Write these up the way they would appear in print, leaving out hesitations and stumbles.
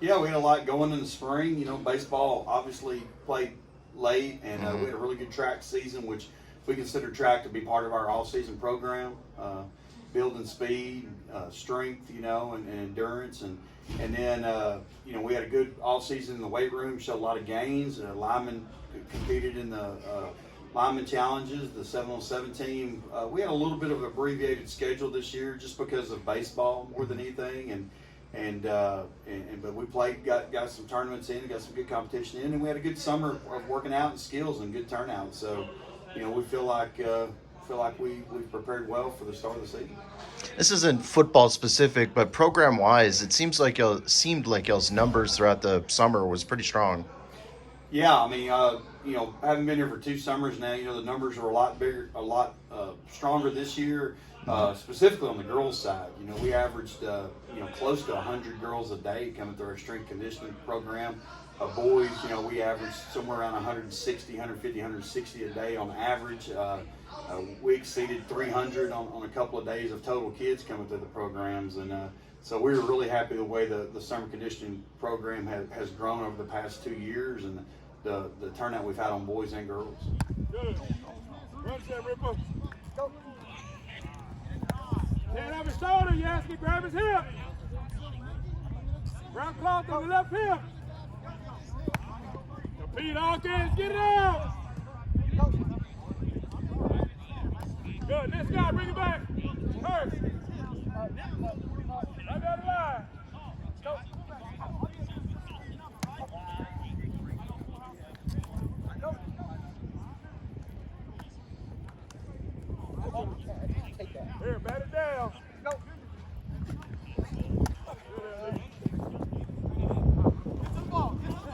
Yeah, we had a lot going in the spring. Baseball obviously played late, and we had a really good track season, which we consider track to be part of our all-season program, building speed, strength, and endurance, and then we had a good off-season in the weight room, showed a lot of gains. Linemen competed in the lineman challenges, the 7-on-7 team. We had a little bit of an abbreviated schedule this year just because of baseball more than anything, but we played, got some tournaments in, got some good competition in, and we had a good summer of working out and skills and good turnout. So, we feel like we've prepared well for the start of the season. This isn't football specific, but program wise, seemed like y'all's numbers throughout the summer was pretty strong. Yeah, I mean, having been here for 2 summers now, the numbers are a lot bigger, a lot stronger this year. Specifically on the girls' side, we averaged close to 100 girls a day coming through our strength conditioning program. Boys, we averaged somewhere around 160, 150, 160 a day on average. We exceeded 300 on a couple of days of total kids coming through the programs, and so we were really happy the way the summer conditioning program has grown over the past 2 years, and the turnout we've had on boys and girls. Good. Run that, Ripper. Go. Hand up his shoulder, Yaski, grab his hip. Brown cloth on the left hip. Compete all kids, get it out. Good, next guy, bring it back. First. Right down the line. Go. Here, bat it down. Go. Get to the ball. Get to the ball.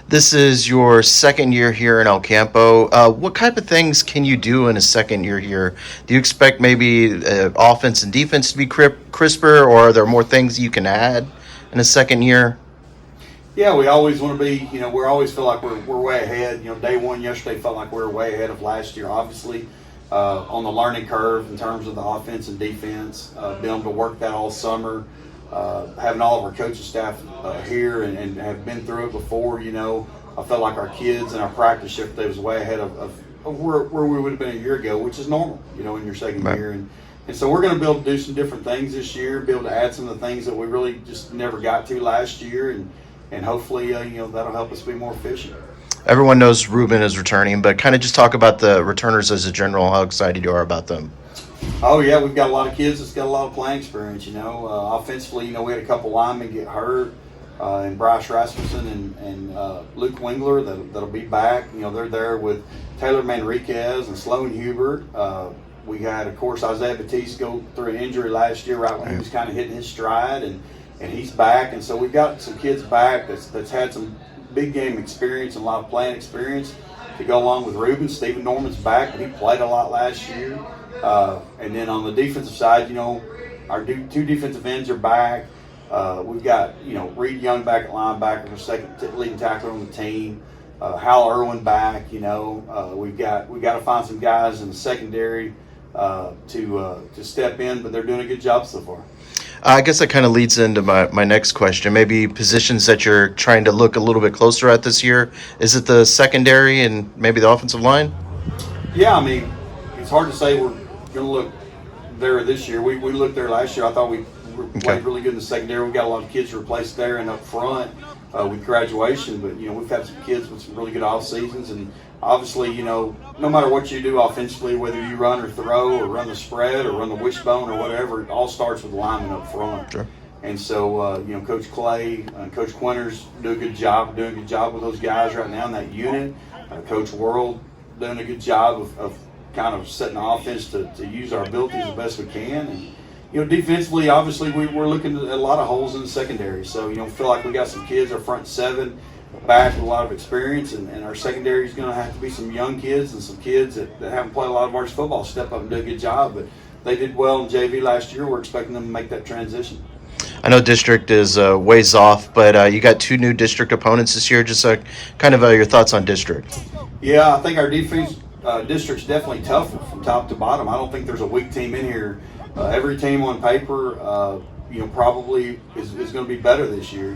This is your second year here in El Campo. What type of things can you do in a second year here? Do you expect maybe offense and defense to be crisper, or are there more things you can add in a second year? Yeah, we always want to be, we always feel like we're way ahead. Day one yesterday felt like we were way ahead of last year, obviously, on the learning curve in terms of the offense and defense, being able to work that all summer, having all of our coaching staff here and have been through it before. I felt like our kids and our practice yesterday was way ahead of where we would have been a year ago, which is normal, in your second Right. year. And so we're going to be able to do some different things this year, be able to add some of the things that we really just never got to last year, and hopefully, that'll help us be more efficient. Everyone knows Ruben is returning, but kind of just talk about the returners as a general, how excited you are about them. Oh yeah, we've got a lot of kids that's got a lot of playing experience. Offensively, we had a couple linemen get hurt, and Bryce Rasmussen and Luke Wingler that'll be back. They're there with Taylor Manriquez and Sloan Hubert. We had, of course, Isaiah Batiste go through an injury last year right when he was kind of hitting his stride, and he's back. And so we've got some kids back that's had some big game experience and a lot of playing experience to go along with Ruben. Stephen Norman's back, but he played a lot last year. And then on the defensive side, our two defensive ends are back. We've got, Reed Young back at linebacker, our second leading tackler on the team. Hal Irwin back. We've got to find some guys in the secondary to step in, but they're doing a good job so far. I guess that kind of leads into my next question. Maybe positions that you're trying to look a little bit closer at this year. Is it the secondary and maybe the offensive line? Yeah, I mean, it's hard to say we're going to look there this year. We looked there last year. I thought we played really good in the secondary. We got a lot of kids replaced there and up front. with graduation. But we've had some kids with some really good off seasons, and obviously, no matter what you do offensively, whether you run or throw or run the spread or run the wishbone or whatever, it all starts with the lineman up front. Sure. And so, Coach Clay and Coach Quinters doing a good job with those guys right now in that unit. Coach Worrell doing a good job of kind of setting the offense to use our abilities the best we can. And, defensively, obviously, we're looking at a lot of holes in the secondary. So, feel like we got some kids, our front seven, back with a lot of experience, and our secondary is going to have to be some young kids and some kids that haven't played a lot of varsity football step up and do a good job. But they did well in JV last year. We're expecting them to make that transition. I know district is ways off, but you got 2 new district opponents this year. Just kind of your thoughts on district. Yeah, I think our defense district's definitely tough from top to bottom. I don't think there's a weak team in here. Every team on paper, probably is going to be better this year.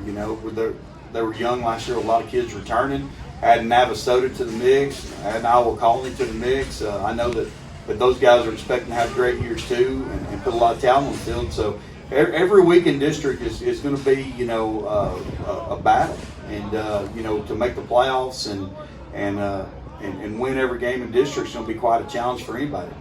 They were young last year with a lot of kids returning. Adding Navasota to the mix, adding Iowa Colony to the mix. I know that those guys are expecting to have great years too and put a lot of talent on the field. So every week in district is going to be, a battle. And, to make the playoffs and win every game in district is going to be quite a challenge for anybody.